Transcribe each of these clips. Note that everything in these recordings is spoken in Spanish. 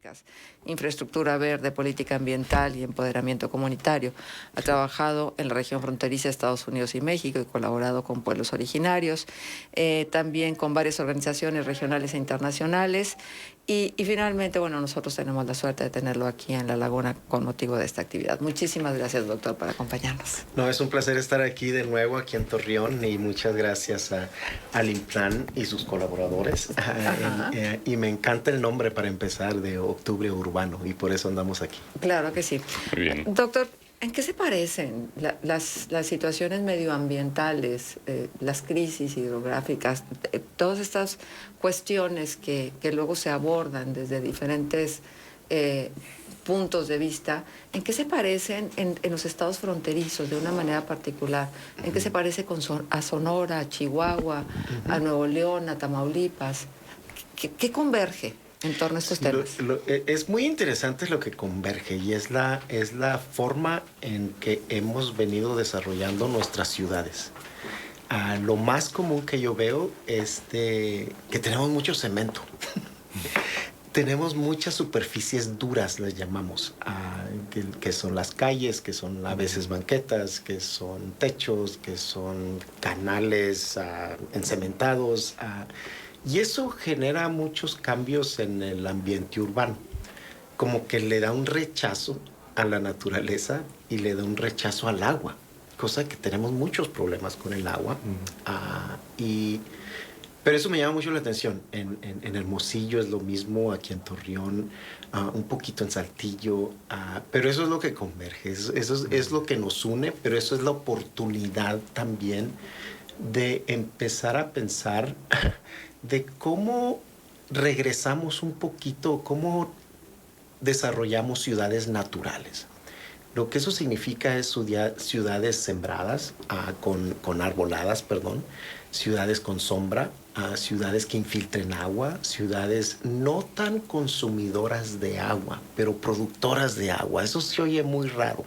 hidrográficas, infraestructura verde, política ambiental y empoderamiento comunitario. Ha trabajado en la región fronteriza de Estados Unidos y México y colaborado con pueblos originarios, también con varias organizaciones regionales e internacionales. Y finalmente, bueno, nosotros tenemos la suerte de tenerlo aquí en La Laguna con motivo de esta actividad. Muchísimas gracias, doctor, por acompañarnos. No, es un placer estar aquí de nuevo, aquí en Torreón, y muchas gracias al Implan y sus colaboradores. Y me encanta el nombre para empezar, de Octubre Urbano, y por eso andamos aquí. Claro que sí. Muy bien. Doctor, ¿en qué se parecen las situaciones medioambientales, las crisis hidrográficas, todas estas cuestiones que luego se abordan desde diferentes puntos de vista? ¿En qué se parecen en los estados fronterizos de una manera particular? ¿En qué se parece a Sonora, a Chihuahua, a Nuevo León, a Tamaulipas? ¿Qué converge en torno a estos temas? Es muy interesante lo que converge, y es la forma en que hemos venido desarrollando nuestras ciudades. Lo más común que yo veo es que tenemos mucho cemento. Tenemos muchas superficies duras, les llamamos, que son las calles, que son a veces banquetas, que son techos, que son canales encementados. Y eso genera muchos cambios en el ambiente urbano, como que le da un rechazo a la naturaleza y le da un rechazo al agua, cosa que tenemos muchos problemas con el agua. Pero eso me llama mucho la atención. En Hermosillo es lo mismo, aquí en Torreón, un poquito en Saltillo, pero eso es lo que converge, eso es lo que nos une, pero eso es la oportunidad también de empezar a pensar de cómo regresamos un poquito, cómo desarrollamos ciudades naturales. Lo que eso significa es ciudades sembradas, con arboladas, perdón, ciudades con sombra, ciudades que infiltren agua, ciudades no tan consumidoras de agua, pero productoras de agua. Eso se oye muy raro,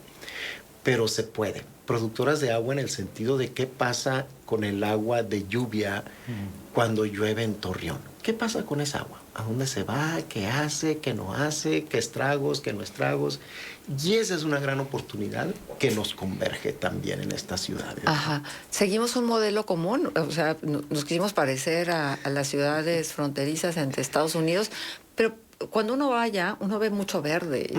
pero se puede. Productoras de agua en el sentido de qué pasa con el agua de lluvia cuando llueve en Torreón. ¿Qué pasa con esa agua? ¿A dónde se va? ¿Qué hace? ¿Qué no hace? ¿Qué estragos? ¿Qué no estragos? Y esa es una gran oportunidad que nos converge también en estas ciudades. Ajá. Seguimos un modelo común, o sea, nos quisimos parecer a las ciudades fronterizas entre Estados Unidos, pero cuando uno vaya, uno ve mucho verde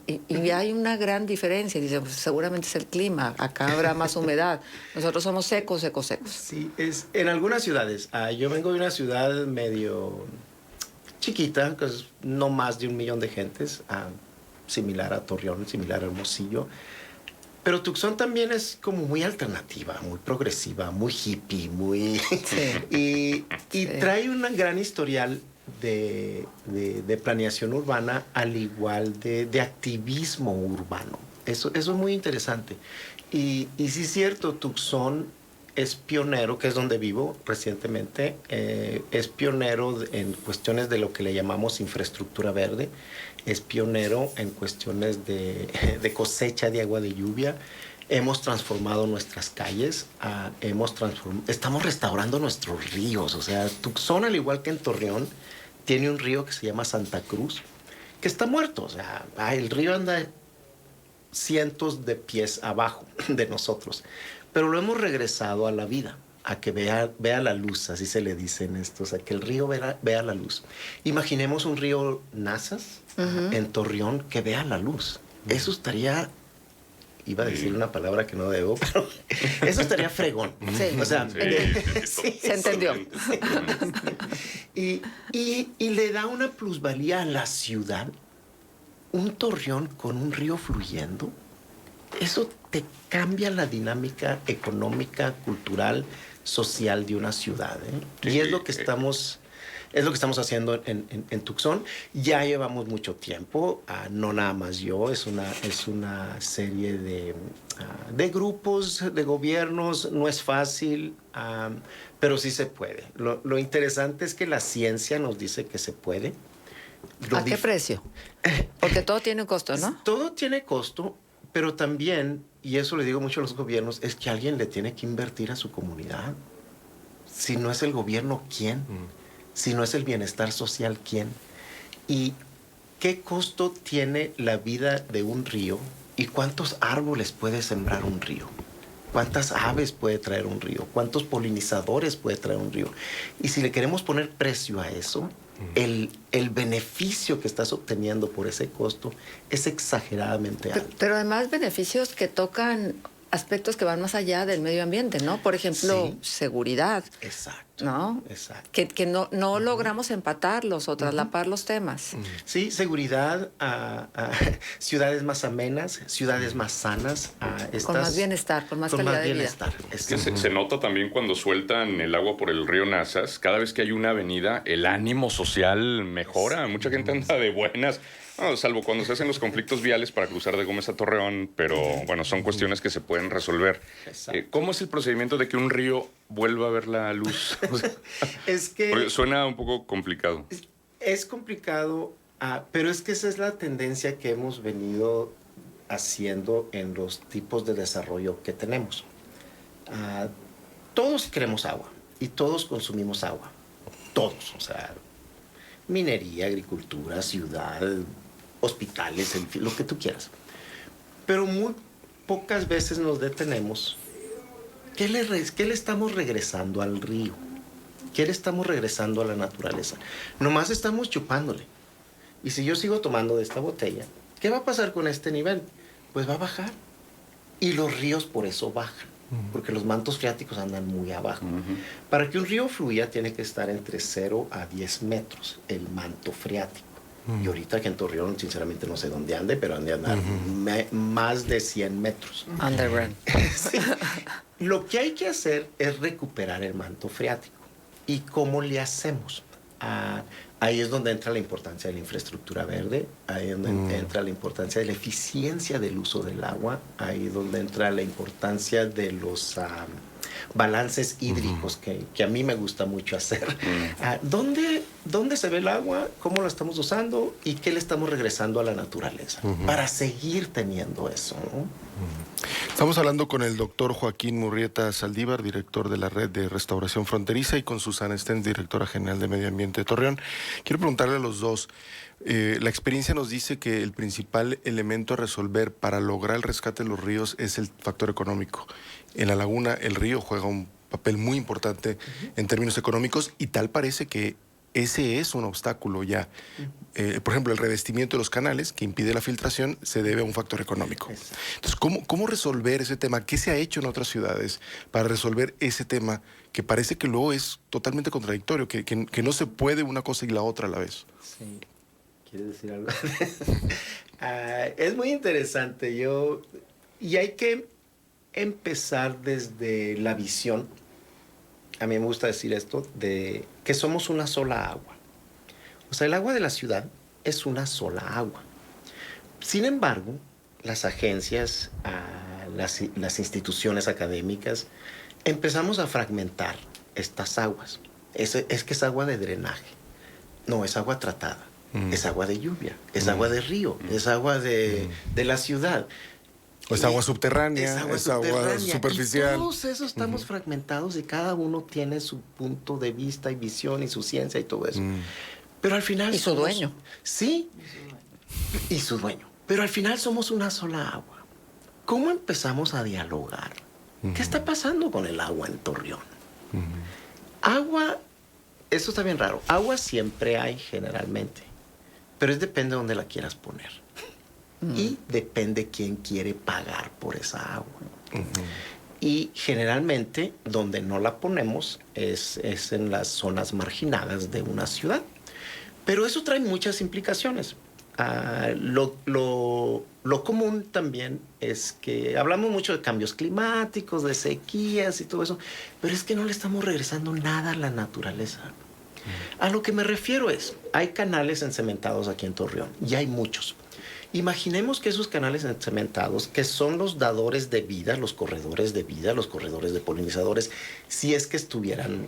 y hay una gran diferencia. Dice, pues, seguramente es el clima, acá habrá más humedad. Nosotros somos secos, secos, secos. Sí, en algunas ciudades. Yo vengo de una ciudad medio chiquita, que es no más de 1 millón de gentes, similar a Torreón, similar a Hermosillo. Pero Tucson también es como muy alternativa, muy progresiva, muy hippie, muy... Sí. y trae un gran historial de planeación urbana, al igual de activismo urbano. Eso es muy interesante. Y sí es cierto, Tucson es pionero, que es donde vivo recientemente, es pionero en cuestiones de lo que le llamamos infraestructura verde, es pionero en cuestiones de cosecha de agua de lluvia. Hemos transformado nuestras calles, estamos restaurando nuestros ríos. O sea, Tucson, al igual que en Torreón, tiene un río que se llama Santa Cruz, que está muerto. O sea, el río anda cientos de pies abajo de nosotros, pero lo hemos regresado a la vida, a que vea la luz, así se le dice en esto, o sea, que el río vea la luz. Imaginemos un río Nazas en Torreón que vea la luz. Eso estaría... Iba a decir una palabra que no debo, pero eso estaría fregón. Sí. O sea, sí, se entendió. Sí. Y le da una plusvalía a la ciudad. Un Torreón con un río fluyendo, eso te cambia la dinámica económica, cultural, social de una ciudad, ¿eh? Sí. Y es lo que estamos haciendo en Tucson. Ya llevamos mucho tiempo, no nada más yo, es una serie de grupos, de gobiernos. No es fácil, pero sí se puede. Lo interesante es que la ciencia nos dice que se puede. ¿A qué precio? Porque todo tiene un costo, ¿no? Todo tiene costo, pero también, y eso le digo mucho a los gobiernos, es que alguien le tiene que invertir a su comunidad. Si no es el gobierno, ¿quién? Si no es el bienestar social, ¿quién? Y ¿qué costo tiene la vida de un río y cuántos árboles puede sembrar un río? ¿Cuántas aves puede traer un río? ¿Cuántos polinizadores puede traer un río? Y si le queremos poner precio a eso, el beneficio que estás obteniendo por ese costo es exageradamente alto. Pero además beneficios que tocan aspectos que van más allá del medio ambiente, ¿no? Por ejemplo, Sí. seguridad. Exacto. ¿No? Exacto. Que no logramos empatarlos o traslapar los temas. Sí, seguridad, ciudades más amenas, ciudades más sanas. Con más bienestar, con más calidad de vida. Es que se nota también cuando sueltan el agua por el río Nazas. Cada vez que hay una avenida, el ánimo social mejora. Mucha gente anda de buenas. No, salvo cuando se hacen los conflictos viales para cruzar de Gómez a Torreón, pero bueno, son cuestiones que se pueden resolver. ¿Cómo es el procedimiento de que un río vuelva a ver la luz? O sea, es que porque suena un poco complicado. Es complicado, pero es que esa es la tendencia que hemos venido haciendo en los tipos de desarrollo que tenemos. Todos queremos agua y todos consumimos agua. Todos, o sea, minería, agricultura, ciudad, hospitales, lo que tú quieras. Pero muy pocas veces nos detenemos. ¿Qué le estamos regresando al río? ¿Qué le estamos regresando a la naturaleza? Nomás estamos chupándole. Y si yo sigo tomando de esta botella, ¿qué va a pasar con este nivel? Pues va a bajar. Y los ríos por eso bajan, porque los mantos freáticos andan muy abajo. Para que un río fluya tiene que estar entre 0 a 10 metros el manto freático. Y ahorita que en Torreón, sinceramente no sé dónde ande, pero ande a andar más de 100 metros. Underground. Sí. Lo que hay que hacer es recuperar el manto freático. ¿Y cómo le hacemos? Ahí es donde entra la importancia de la infraestructura verde, ahí es donde entra la importancia de la eficiencia del uso del agua, ahí es donde entra la importancia de los balances hídricos que a mí me gusta mucho hacer. ¿Dónde se ve el agua? ¿Cómo lo estamos usando? ¿Y qué le estamos regresando a la naturaleza? Para seguir teniendo eso, ¿no? Estamos hablando con el doctor Joaquín Murrieta Saldívar, director de la Red de Restauración Fronteriza, y con Susana Stens, directora general de Medio Ambiente de Torreón. Quiero preguntarle a los dos, la experiencia nos dice que el principal elemento a resolver para lograr el rescate de los ríos es el factor económico. En la laguna, el río juega un papel muy importante en términos económicos y tal parece que ese es un obstáculo ya. Por ejemplo, el revestimiento de los canales que impide la filtración se debe a un factor económico. Entonces, ¿cómo resolver ese tema? ¿Qué se ha hecho en otras ciudades para resolver ese tema que parece que luego es totalmente contradictorio, que no se puede una cosa y la otra a la vez? Sí. ¿Quieres decir algo? Es muy interesante. Y hay que empezar desde la visión. A mí me gusta decir esto, de que somos una sola agua. O sea, el agua de la ciudad es una sola agua. Sin embargo, las agencias, las instituciones académicas, empezamos a fragmentar estas aguas. Es que es agua de drenaje. No, es agua tratada. Es agua de lluvia. Es agua de río. Es agua de la ciudad. O es agua subterránea, es agua superficial. Y todos esos estamos fragmentados y cada uno tiene su punto de vista y visión y su ciencia y todo eso. Pero al final y su dueño. Sí, y su dueño. Pero al final somos una sola agua. ¿Cómo empezamos a dialogar? ¿Qué está pasando con el agua en Torreón? Agua, eso está bien raro. Agua siempre hay generalmente, pero depende de dónde la quieras poner. Y depende quién quiere pagar por esa agua. Y generalmente donde no la ponemos es en las zonas marginadas de una ciudad. Pero eso trae muchas implicaciones. Lo común también es que hablamos mucho de cambios climáticos, de sequías y todo eso, pero es que no le estamos regresando nada a la naturaleza. A lo que me refiero es, hay canales encementados aquí en Torreón, y hay muchos. Imaginemos que esos canales encementados, que son los dadores de vida, los corredores de polinizadores, si es que estuvieran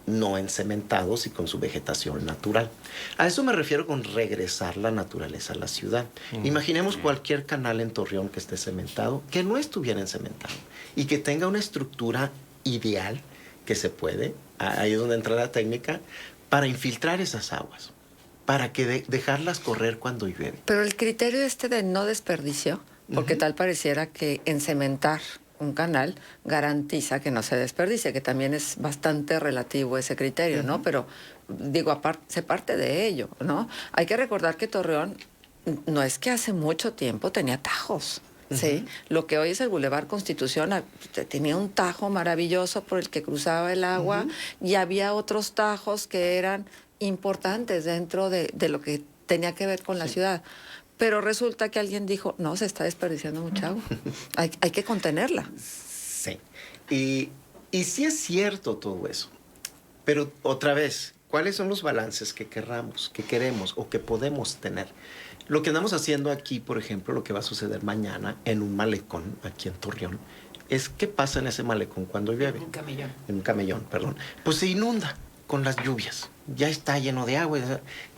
no encementados y con su vegetación natural. A eso me refiero con regresar la naturaleza a la ciudad. Imaginemos cualquier canal en Torreón que esté cementado, que no estuviera encementado y que tenga una estructura ideal que se puede, ahí es donde entra la técnica, para infiltrar esas aguas. para que dejarlas correr cuando llueve. Pero el criterio de no desperdicio, porque tal pareciera que encementar un canal garantiza que no se desperdicie, que también es bastante relativo ese criterio, ¿no? Pero digo, se parte de ello, ¿no? Hay que recordar que Torreón no es que hace mucho tiempo tenía tajos. Sí, lo que hoy es el Boulevard Constitución tenía un tajo maravilloso por el que cruzaba el agua y había otros tajos que eran importantes dentro de lo que tenía que ver con la ciudad. Pero resulta que alguien dijo, no, se está desperdiciando mucha agua, hay que contenerla. Sí, y sí es cierto todo eso, pero otra vez, ¿cuáles son los balances que queremos o que podemos tener? Lo que andamos haciendo aquí, por ejemplo, lo que va a suceder mañana en un malecón, aquí en Torreón, es qué pasa en ese malecón cuando llueve. Un camellón. En un camellón, perdón. Pues se inunda con las lluvias. Ya está lleno de agua.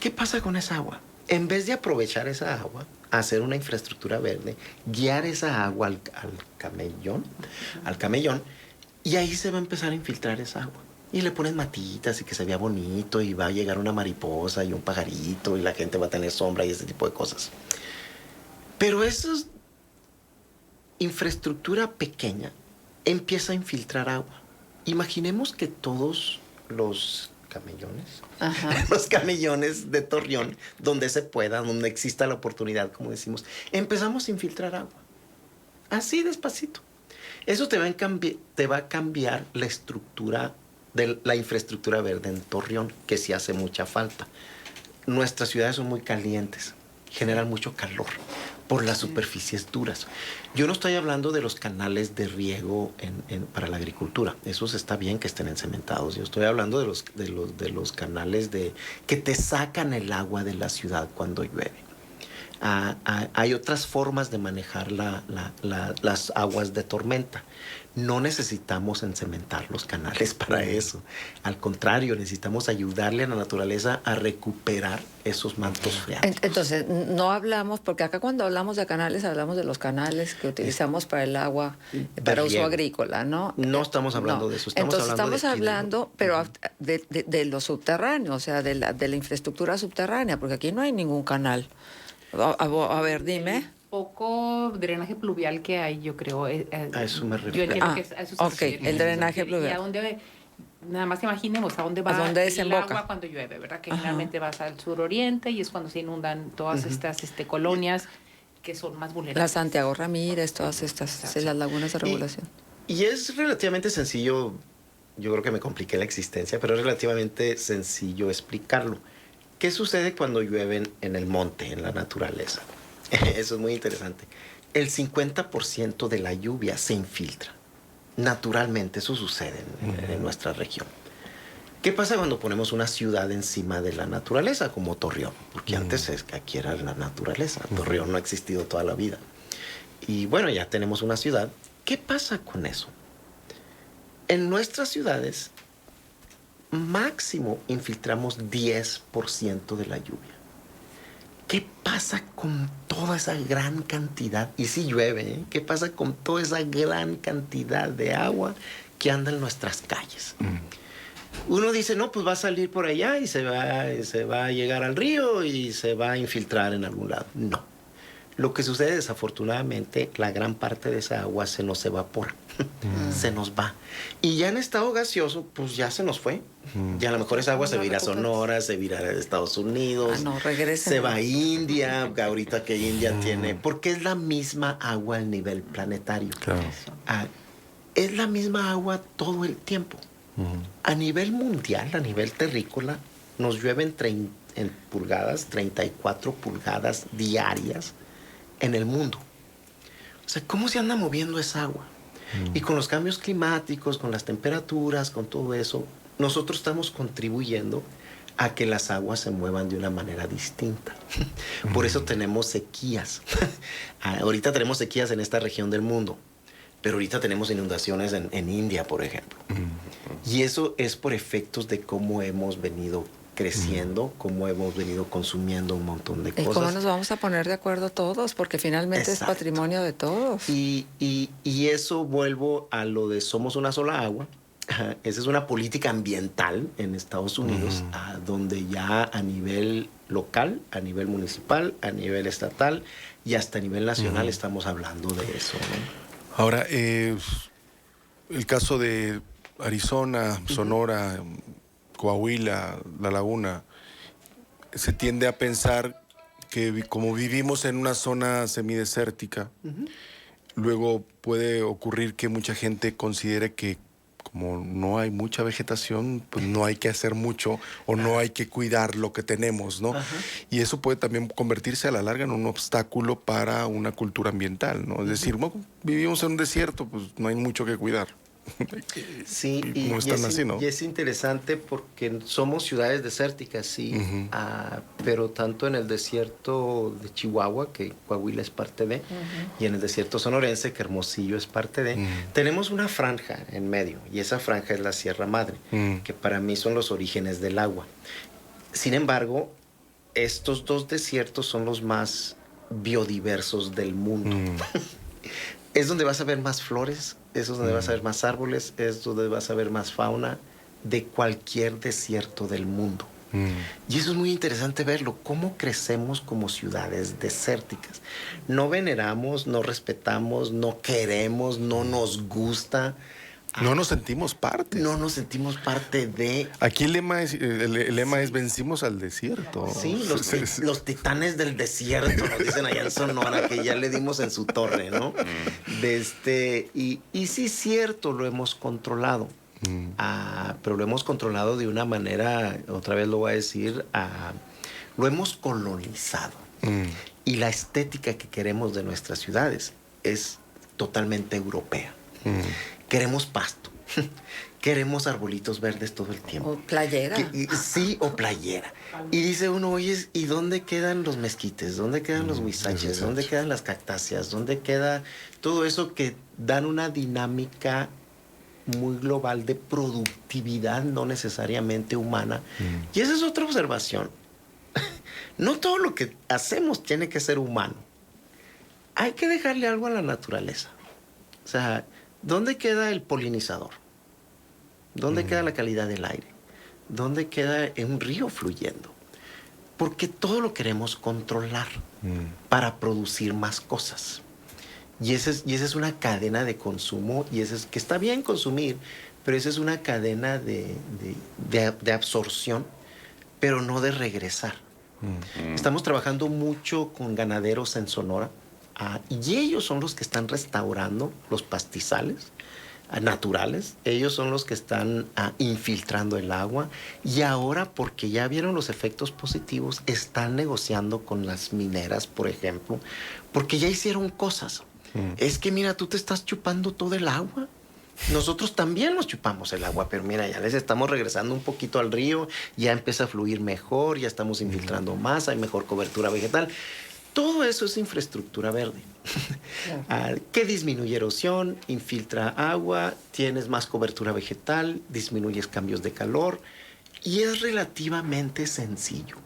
¿Qué pasa con esa agua? En vez de aprovechar esa agua, hacer una infraestructura verde, guiar esa agua al camellón, y ahí se va a empezar a infiltrar esa agua. Y le ponen matitas y que se vea bonito y va a llegar una mariposa y un pajarito y la gente va a tener sombra y ese tipo de cosas. Pero esa infraestructura pequeña empieza a infiltrar agua. Imaginemos que todos los camellones de Torreón, donde se pueda, donde exista la oportunidad, como decimos, empezamos a infiltrar agua. Así despacito. Eso te va a cambiar la estructura de la infraestructura verde en Torreón, que sí hace mucha falta. Nuestras ciudades son muy calientes, generan mucho calor por las superficies duras. Yo no estoy hablando de los canales de riego para la agricultura. Esos está bien que estén encementados. Yo estoy hablando de los canales que te sacan el agua de la ciudad cuando llueve. Hay otras formas de manejar las aguas de tormenta. No necesitamos encementar los canales para eso. Al contrario, necesitamos ayudarle a la naturaleza a recuperar esos mantos freáticos. Entonces, no hablamos, porque acá cuando hablamos de canales, hablamos de los canales que utilizamos para el agua, para uso agrícola, ¿no? No estamos hablando de eso. Estamos hablando pero de lo subterráneo, o sea, de la infraestructura subterránea, porque aquí no hay ningún canal. A ver, dime. Poco drenaje pluvial que hay, yo creo. A eso me refiero. Yo entiendo que a eso se refiere. El drenaje pluvial. Y a dónde, nada más imaginemos a dónde va el agua cuando llueve, ¿verdad? Que generalmente vas al suroriente y es cuando se inundan todas estas colonias que son más vulnerables. La Santiago Ramírez, todas estas, las lagunas de regulación. Y es relativamente sencillo, yo creo que me compliqué la existencia, pero es relativamente sencillo explicarlo. ¿Qué sucede cuando llueven en el monte, en la naturaleza? Eso es muy interesante. El 50% de la lluvia se infiltra. Naturalmente, eso sucede en nuestra región. ¿Qué pasa cuando ponemos una ciudad encima de la naturaleza, como Torreón? Porque antes aquí era la naturaleza. Torreón no ha existido toda la vida. Y bueno, ya tenemos una ciudad. ¿Qué pasa con eso? En nuestras ciudades, máximo infiltramos 10% de la lluvia. ¿Qué pasa con toda esa gran cantidad? Y si llueve, ¿eh? ¿Qué pasa con toda esa gran cantidad de agua que anda en nuestras calles? Uno dice, no, pues va a salir por allá y se va a llegar al río y se va a infiltrar en algún lado. No. Lo que sucede, desafortunadamente, la gran parte de esa agua se nos evapora, se nos va. Y ya en estado gaseoso, pues ya se nos fue. Ya a lo mejor esa agua se va a ir a Sonora, se va a ir a Estados Unidos, se va a India, ahorita que India tiene... Porque es la misma agua a nivel planetario. Claro. Es la misma agua todo el tiempo. A nivel mundial, a nivel terrícola, nos llueven en pulgadas, 34 pulgadas diarias en el mundo. O sea, ¿cómo se anda moviendo esa agua? Y con los cambios climáticos, con las temperaturas, con todo eso, nosotros estamos contribuyendo a que las aguas se muevan de una manera distinta. Por eso tenemos sequías. Ahorita tenemos sequías en esta región del mundo, pero ahorita tenemos inundaciones en India, por ejemplo. Y eso es por efectos de cómo hemos venido creciendo, cómo hemos venido consumiendo un montón de cosas. ¿Y cómo nos vamos a poner de acuerdo todos? Porque finalmente es patrimonio de todos. Y eso vuelvo a lo de somos una sola agua. esa es una política ambiental en Estados Unidos, donde ya a nivel local, a nivel municipal, a nivel estatal y hasta a nivel nacional estamos hablando de eso, ¿no? Ahora, el caso de Arizona, Sonora, Coahuila, La Laguna, se tiende a pensar que como vivimos en una zona semidesértica, luego puede ocurrir que mucha gente considere que como no hay mucha vegetación, pues no hay que hacer mucho o no hay que cuidar lo que tenemos, ¿no? Y eso puede también convertirse a la larga en un obstáculo para una cultura ambiental, ¿no? Es decir, bueno, vivimos en un desierto, pues no hay mucho que cuidar. Sí, no están así, ¿no? Y es interesante porque somos ciudades desérticas, sí, pero tanto en el desierto de Chihuahua, que Coahuila es parte de, y en el desierto sonorense, que Hermosillo es parte de, tenemos una franja en medio, y esa franja es la Sierra Madre, que para mí son los orígenes del agua. Sin embargo, estos dos desiertos son los más biodiversos del mundo. Es donde vas a ver más flores, es donde vas a ver más árboles, es donde vas a ver más fauna de cualquier desierto del mundo. Y eso es muy interesante verlo, cómo crecemos como ciudades desérticas. No veneramos, no respetamos, no queremos, no nos gusta. No nos sentimos parte. No nos sentimos parte de... Aquí el lema es vencimos al desierto. Sí, los titanes del desierto, nos dicen allá en Sonora, que ya le dimos en su torre, ¿no? Y sí es cierto, lo hemos controlado. Pero lo hemos controlado de una manera, otra vez lo voy a decir, lo hemos colonizado. Y la estética que queremos de nuestras ciudades es totalmente europea. Queremos pasto, queremos arbolitos verdes todo el tiempo. O playera. Sí, o playera. Y dice uno, oye, ¿y dónde quedan los mezquites? ¿Dónde quedan los huizaches? ¿Dónde quedan las cactáceas? ¿Dónde queda todo eso que dan una dinámica muy global de productividad, no necesariamente humana? Y esa es otra observación. No todo lo que hacemos tiene que ser humano. Hay que dejarle algo a la naturaleza. O sea, ¿dónde queda el polinizador? ¿Dónde queda la calidad del aire? ¿Dónde queda un río fluyendo? Porque todo lo queremos controlar para producir más cosas. Y esa es una cadena de consumo, y que está bien consumir, pero esa es una cadena de absorción, pero no de regresar. Estamos trabajando mucho con ganaderos en Sonora, y ellos son los que están restaurando los pastizales naturales. Ellos son los que están infiltrando el agua, y ahora, porque ya vieron los efectos positivos, están negociando con las mineras, por ejemplo, porque ya hicieron cosas. Es que mira, tú te estás chupando todo el agua. Nosotros también nos chupamos el agua, pero mira, ya les estamos regresando un poquito al río, ya empieza a fluir mejor, ya estamos infiltrando más, hay mejor cobertura vegetal. Todo eso es infraestructura verde, que disminuye erosión, infiltra agua, tienes más cobertura vegetal, disminuyes cambios de calor, y es relativamente sencillo.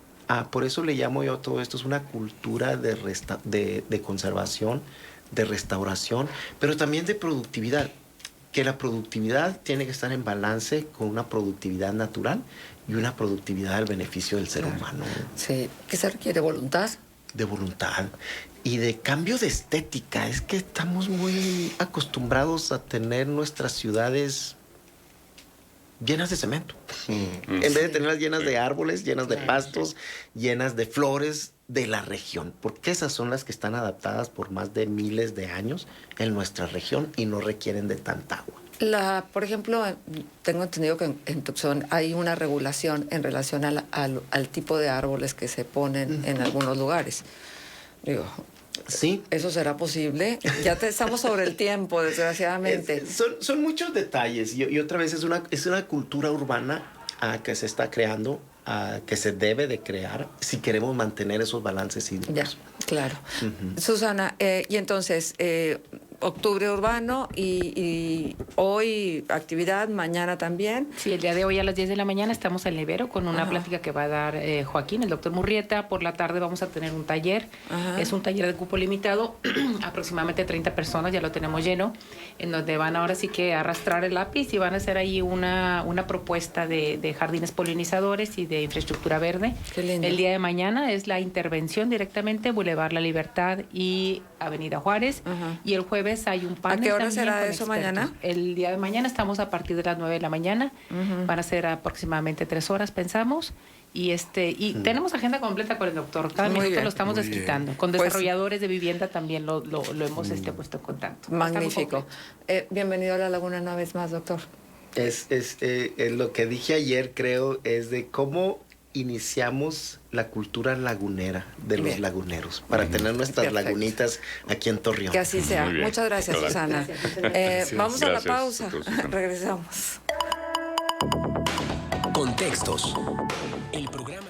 Por eso le llamo yo a todo esto, es una cultura de conservación, de restauración, pero también de productividad, que la productividad tiene que estar en balance con una productividad natural y una productividad al beneficio del ser humano. Sí, ¿qué se requiere? ¿Voluntad? De voluntad y de cambio de estética. Es que estamos muy acostumbrados a tener nuestras ciudades llenas de cemento. En vez de tenerlas llenas de árboles, llenas de pastos, llenas de flores de la región, porque esas son las que están adaptadas por más de miles de años en nuestra región y no requieren de tanta agua. Por ejemplo, tengo entendido que en Tucson hay una regulación en relación al tipo de árboles que se ponen en algunos lugares. Digo, sí. ¿Eso será posible? Ya estamos sobre el tiempo, desgraciadamente. Son muchos detalles, y otra vez es una cultura urbana que se está creando, que se debe de crear si queremos mantener esos balances hídricos. Ya, claro. Susana, y entonces, octubre urbano y hoy actividad, mañana también. Sí, el día de hoy a las 10 de la mañana estamos en el Ibero con una plática que va a dar Joaquín, el doctor Murrieta. Por la tarde vamos a tener un taller. Es un taller de cupo limitado, aproximadamente 30 personas, ya lo tenemos lleno, en donde van ahora sí que a arrastrar el lápiz y van a hacer ahí una propuesta de jardines polinizadores y de infraestructura verde. Qué lindo. El día de mañana es la intervención directamente, Boulevard La Libertad y Avenida Juárez. Y el jueves hay un panel. ¿A qué hora también será con eso expertos. mañana? El día de mañana estamos a partir de las 9 de la mañana. Van a ser aproximadamente 3 horas, pensamos. Y tenemos agenda completa con el doctor. Cada minuto lo estamos desquitando. Con desarrolladores de vivienda también lo hemos puesto en contacto. Magnífico. Bienvenido a La Laguna una vez más, doctor. Es lo que dije ayer, creo, es de cómo iniciamos la cultura lagunera de los laguneros para tener nuestras lagunitas aquí en Torreón. Que así sea. Muchas gracias, Susana. Vamos a la pausa. Regresamos. Contextos. El programa